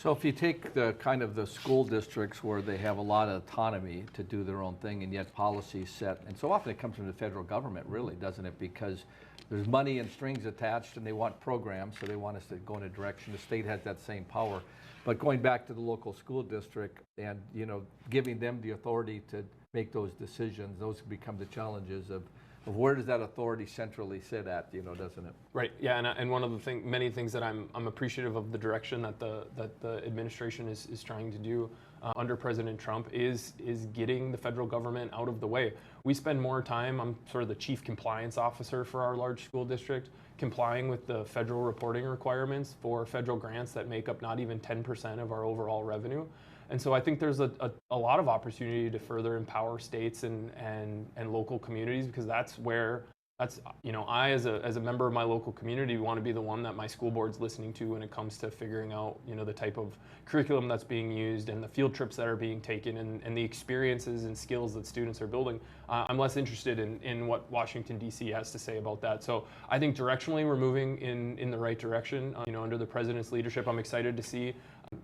So if you take the kind of the school districts where they have a lot of autonomy to do their own thing and yet policies set, and so often it comes from the federal government really, doesn't it? Because there's money and strings attached and they want programs, so they want us to go in a direction. The state has that same power. But going back to the local school district and, giving them the authority to make those decisions, those become the challenges of where does that authority centrally sit at, doesn't it? Right. Yeah. And one of the many things that I'm appreciative of the direction that the administration is trying to do under President Trump is getting the federal government out of the way. We spend more time. I'm sort of the chief compliance officer for our large school district, complying with the federal reporting requirements for federal grants that make up not even 10% of our overall revenue. And so I think there's a lot of opportunity to further empower states and local communities, because I as a member of my local community want to be the one that my school board's listening to when it comes to figuring out the type of curriculum that's being used and the field trips that are being taken and the experiences and skills that students are building. I'm less interested in what Washington D.C. has to say about that. So I think directionally we're moving in the right direction. Under the president's leadership, I'm excited to see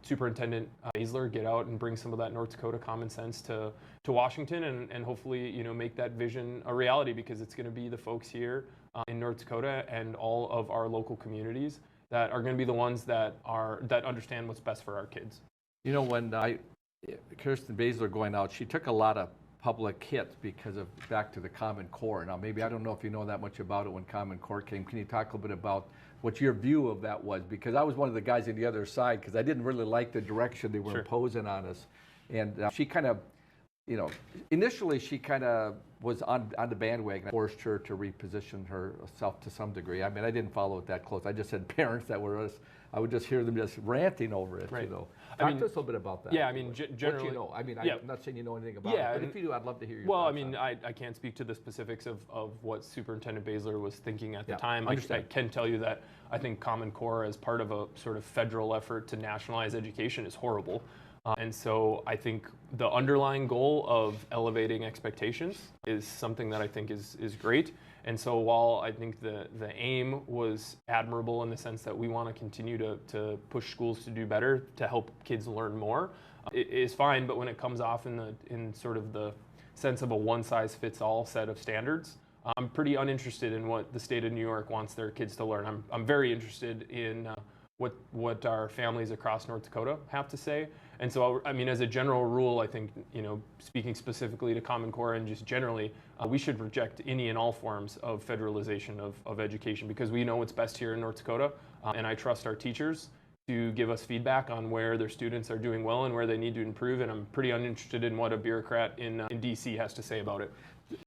Superintendent Basler get out and bring some of that North Dakota common sense to Washington and hopefully make that vision a reality, because it's going to be the folks here in North Dakota and all of our local communities that are going to be the ones that understand what's best for our kids. When Kirsten Basler going out, she took a lot of public hits because of back to the Common Core. Now, maybe I don't know if you know that much about it when Common Core came. Can you talk a little bit about what your view of that was? Because I was one of the guys on the other side because I didn't really like the direction they were Sure. imposing on us. And she kind of, initially she kind of was on the bandwagon. I forced her to reposition herself to some degree. I mean, I didn't follow it that close. I just had parents that were us. I would just hear them just ranting over it. Right. Talk I mean, to us a little bit about that. Yeah, I mean, generally. What you know. I mean, yeah. I'm not saying you know anything about it, but if you do, I'd love to hear your thoughts on it. I can't speak to the specifics of what Superintendent Basler was thinking at the time. Understood. I can tell you that I think Common Core, as part of a sort of federal effort to nationalize education, is horrible. And so I think the underlying goal of elevating expectations is something that I think is great. And so while I think the aim was admirable in the sense that we want to continue to push schools to do better, to help kids learn more, it is fine. But when it comes off in sort of the sense of a one-size-fits-all set of standards, I'm pretty uninterested in what the state of New York wants their kids to learn. I'm very interested in what our families across North Dakota have to say. And so, I mean, as a general rule, I think, speaking specifically to Common Core and just generally, we should reject any and all forms of federalization of education, because we know what's best here in North Dakota. And I trust our teachers to give us feedback on where their students are doing well and where they need to improve. And I'm pretty uninterested in what a bureaucrat in D.C. has to say about it.